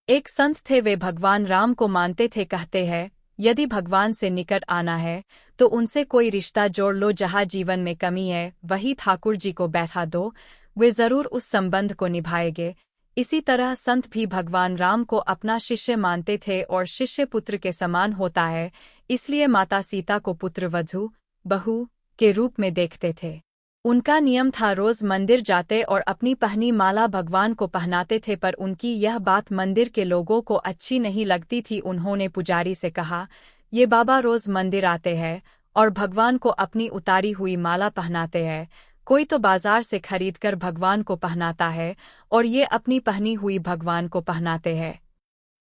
एक संत थे, वे भगवान राम को मानते थे। कहते हैं, यदि भगवान से निकट आना है तो उनसे कोई रिश्ता जोड़ लो। जहाँ जीवन में कमी है वही ठाकुर जी को बैठा दो, वे जरूर उस संबंध को निभाएंगे। इसी तरह संत भी भगवान राम को अपना शिष्य मानते थे और शिष्य पुत्र के समान होता है, इसलिए माता सीता को पुत्र वधू बहू के रूप में देखते थे। उनका नियम था रोज मंदिर जाते और अपनी पहनी माला भगवान को पहनाते थे, पर उनकी यह बात मंदिर के लोगों को अच्छी नहीं लगती थी। उन्होंने पुजारी से कहा, ये बाबा रोज मंदिर आते हैं और भगवान को अपनी उतारी हुई माला पहनाते हैं, कोई तो बाजार से खरीदकर भगवान को पहनाता है और ये अपनी पहनी हुई भगवान को पहनाते हैं।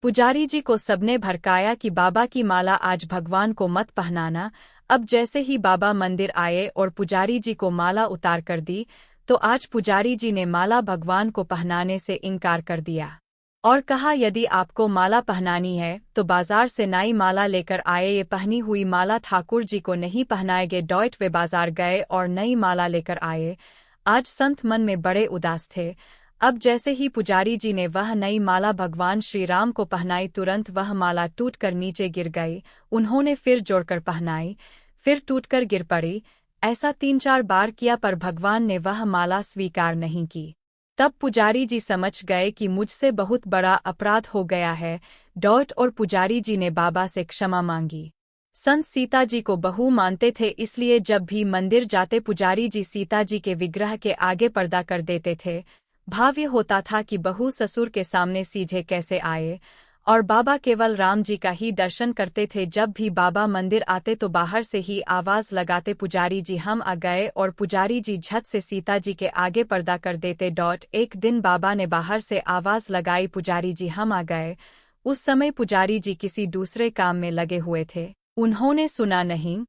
पुजारी जी को सबने भड़काया कि बाबा की माला आज भगवान को मत पहनाना। अब जैसे ही बाबा मंदिर आए और पुजारी जी को माला उतार कर दी, तो आज पुजारी जी ने माला भगवान को पहनाने से इनकार कर दिया और कहा, यदि आपको माला पहनानी है तो बाजार से नई माला लेकर आए, ये पहनी हुई माला ठाकुर जी को नहीं पहनाएंगे। वे बाजार गए और नई माला लेकर आए। आज संत मन में बड़े उदास थे। अब जैसे ही पुजारी जी ने वह नई माला भगवान श्री राम को पहनाई, तुरंत वह माला टूटकर नीचे गिर गई। उन्होंने फिर जोड़कर पहनाई, फिर टूटकर गिर पड़ी। ऐसा 3-4 बार किया, पर भगवान ने वह माला स्वीकार नहीं की। तब पुजारी जी समझ गए कि मुझसे बहुत बड़ा अपराध हो गया है। और पुजारी जी ने बाबा से क्षमा मांगी। संत सीता जी को बहू मानते थे, इसलिए जब भी मंदिर जाते पुजारी जी सीता जी के विग्रह के आगे पर्दा कर देते थे। भाव ये होता था कि बहू ससुर के सामने सीधे कैसे आए, और बाबा केवल राम जी का ही दर्शन करते थे। जब भी बाबा मंदिर आते तो बाहर से ही आवाज लगाते, पुजारी जी हम आ गए, और पुजारी जी झट से सीता जी के आगे पर्दा कर देते। एक दिन बाबा ने बाहर से आवाज लगाई, पुजारी जी हम आ गए। उस समय पुजारी जी किसी दूसरे काम में लगे हुए थे, उन्होंने सुना नहीं।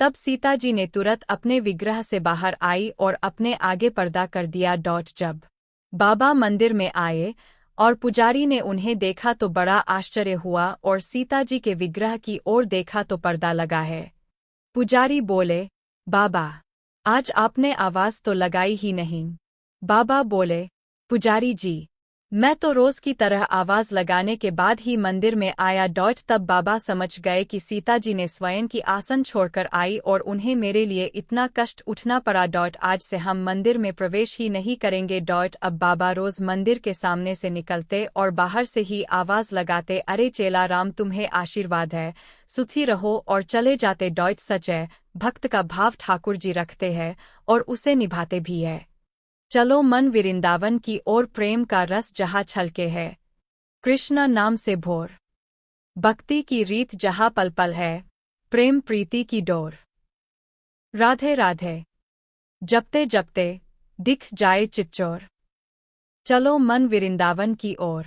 तब सीता जी ने तुरंत अपने विग्रह से बाहर आई और अपने आगे पर्दा कर दिया। जब बाबा मंदिर में आए और पुजारी ने उन्हें देखा तो बड़ा आश्चर्य हुआ और सीता जी के विग्रह की ओर देखा तो पर्दा लगा है। पुजारी बोले, बाबा आज आपने आवाज तो लगाई ही नहीं। बाबा बोले, पुजारी जी मैं तो रोज की तरह आवाज लगाने के बाद ही मंदिर में आया। तब बाबा समझ गए कि सीता जी ने स्वयं की आसन छोड़कर आई और उन्हें मेरे लिए इतना कष्ट उठना पड़ा। आज से हम मंदिर में प्रवेश ही नहीं करेंगे। अब बाबा रोज मंदिर के सामने से निकलते और बाहर से ही आवाज लगाते, अरे चेला राम तुम्हें आशीर्वाद है, सुखी रहो, और चले जाते। सच है, भक्त का भाव ठाकुर जी रखते हैं और उसे निभाते भी है। चलो मन वृंदावन की ओर, प्रेम का रस जहाँ छलके है, कृष्ण नाम से भोर। भक्ति की रीत जहाँ पल पल है, प्रेम प्रीति की डोर। राधे राधे जपते जपते दिख जाए चिच्चोर, चलो मन वृंदावन की ओर।